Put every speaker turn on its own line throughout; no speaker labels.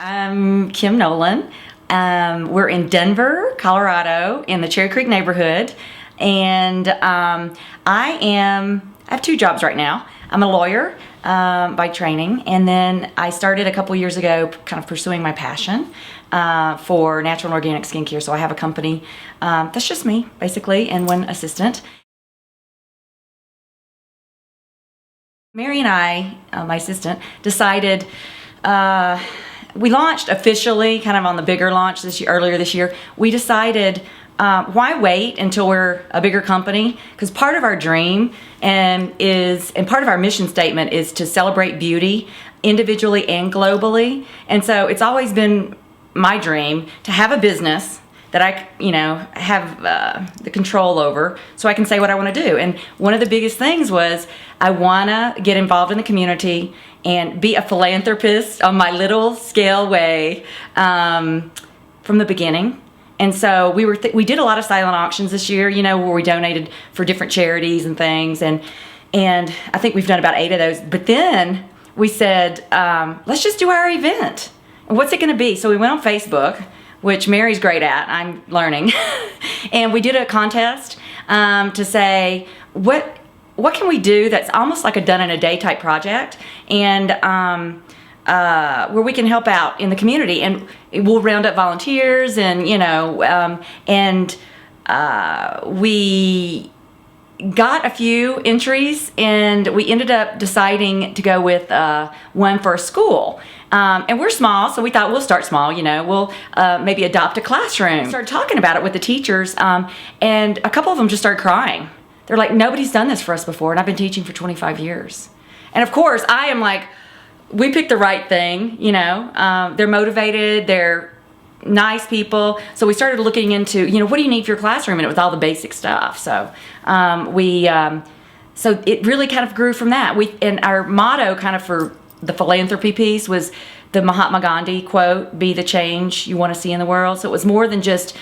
I'm Kim Nolan. We're in Denver, Colorado, in the Cherry Creek neighborhood, and I have two jobs right now. I'm a lawyer by training, and then I started a couple years ago kind of pursuing my passion for natural and organic skincare. So I have a company that's just me, basically, and one assistant. Mary and I, my assistant, decided we launched officially kind of on the bigger launch earlier this year. We decided why wait until we're a bigger company? Because part of our dream and part of our mission statement is to celebrate beauty individually and globally. And so it's always been my dream to have a business that I, have the control over, so I can say what I want to do. And one of the biggest things was I want to get involved in the community and be a philanthropist on my little scale way from the beginning. And so we did a lot of silent auctions this year, where we donated for different charities and things, and I think we've done about 8 of those. But then we said, let's just do our event. And what's it going to be? So we went on Facebook, which Mary's great at, I'm learning. And we did a contest to say, what can we do that's almost like a done in a day type project, and where we can help out in the community, and we'll round up volunteers, and we got a few entries, and we ended up deciding to go with one for a school. And we're small, so we thought we'll start small, we'll maybe adopt a classroom. Started talking about it with the teachers, and a couple of them just started crying. They're like, nobody's done this for us before, and I've been teaching for 25 years. And of course, I am like, we picked the right thing, they're motivated, they're nice people. So we started looking into, what do you need for your classroom, and it was all the basic stuff. So so it really kind of grew from that. And our motto kind of for the philanthropy piece was the Mahatma Gandhi quote, "Be the change you want to see in the world." So it was more than just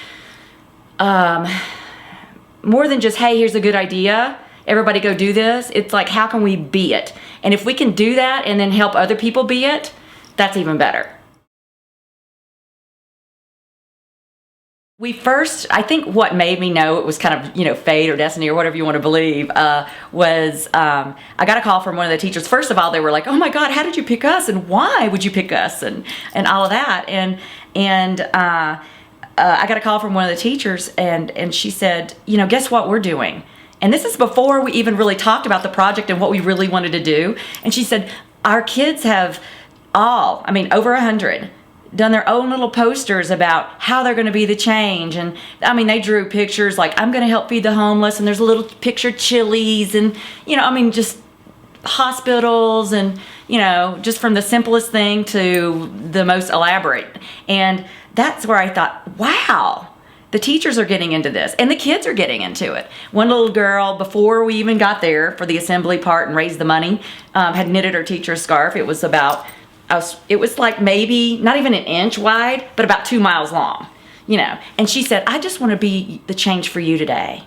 hey, here's a good idea, everybody go do this. It's like, how can we be it? And if we can do that and then help other people be it, that's even better. I think what made me know it was kind of, fate or destiny or whatever you want to believe, was I got a call from one of the teachers. First of all, they were like, "Oh my God, how did you pick us? And why would you pick us?" And all of that. And I got a call from one of the teachers, and she said, guess what we're doing? And this is before we even really talked about the project and what we really wanted to do. And she said, our kids have over 100, done their own little posters about how they're going to be the change. And they drew pictures like, I'm going to help feed the homeless, and there's a little picture Chili's, and just hospitals, and just from the simplest thing to the most elaborate. And that's where I thought, wow, the teachers are getting into this, and the kids are getting into it. One little girl, before we even got there for the assembly part and raised the money, had knitted her teacher's scarf. It was like maybe not even an inch wide, but about 2 miles long, And she said, I just want to be the change for you today.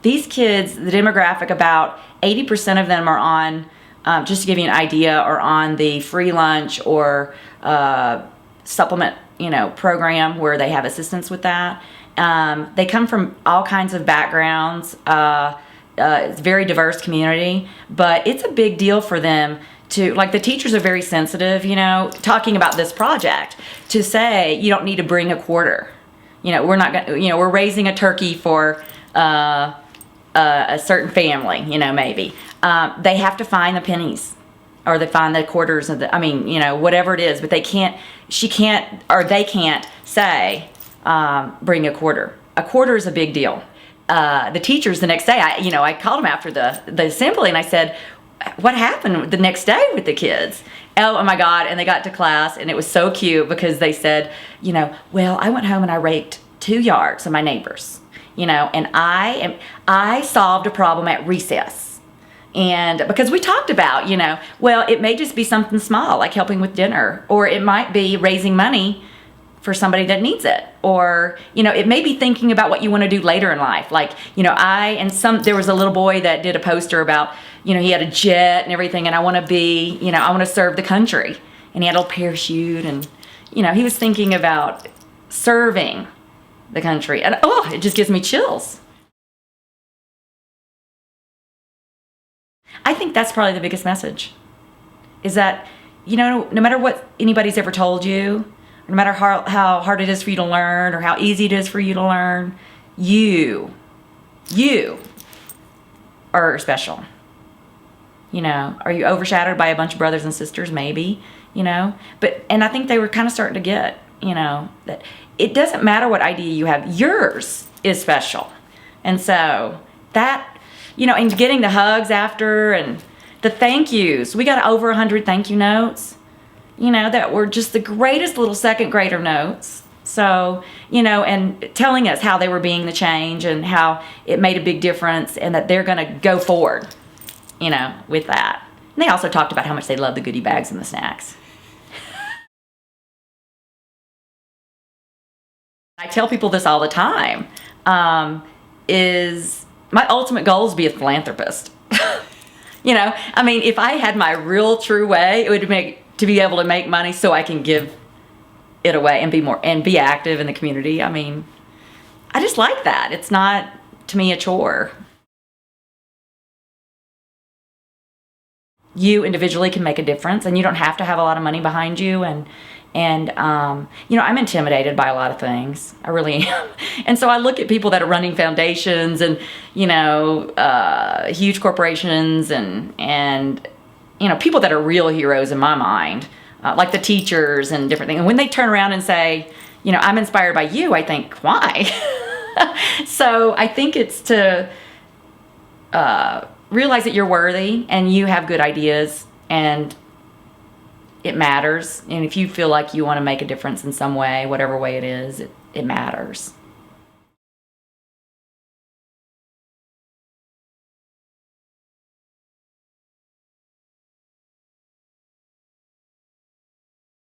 These kids, the demographic, about 80% of them are on, just to give you an idea, are on the free lunch or supplement, program where they have assistance with that. They come from all kinds of backgrounds. It's a very diverse community, but it's a big deal for them to, like, the teachers are very sensitive, talking about this project, to say, you don't need to bring a quarter. We're not going we're raising a turkey for a certain family, maybe. They have to find the pennies, or they find the quarters of whatever it is, but they can't say, bring a quarter. A quarter is a big deal. The teachers the next day, I called them after the assembly, and I said, what happened the next day with the kids? Oh my God. And they got to class, and it was so cute because they said, well, I went home and I raked 2 yards of my neighbors, and I solved a problem at recess. And because we talked about, well, it may just be something small, like helping with dinner, or it might be raising money for somebody that needs it, or, it may be thinking about what you want to do later in life. Like, there was a little boy that did a poster about, he had a jet and everything, and I want to serve the country. And he had a little parachute, and, he was thinking about serving the country. And, it just gives me chills. I think that's probably the biggest message, is that, no matter what anybody's ever told you, no matter how hard it is for you to learn or how easy it is for you to learn, you are special. Are you overshadowed by a bunch of brothers and sisters? Maybe, and I think they were kind of starting to get, that it doesn't matter what idea you have, yours is special. And so that, and getting the hugs after and the thank yous. We got over 100 thank you notes, that were just the greatest little second grader notes. So, and telling us how they were being the change and how it made a big difference and that they're going to go forward, with that. And they also talked about how much they love the goodie bags and the snacks. I tell people this all the time, is my ultimate goal is to be a philanthropist. If I had my real true way, it would to be able to make money so I can give it away and be active in the community. I just like that. It's not, to me, a chore. You individually can make a difference, and you don't have to have a lot of money behind you. And I'm intimidated by a lot of things. I really am. And so I look at people that are running foundations and, huge corporations and people that are real heroes in my mind, like the teachers and different things. And when they turn around and say, I'm inspired by you, I think, why? So I think it's to realize that you're worthy and you have good ideas and it matters. And if you feel like you want to make a difference in some way, whatever way it is, it matters.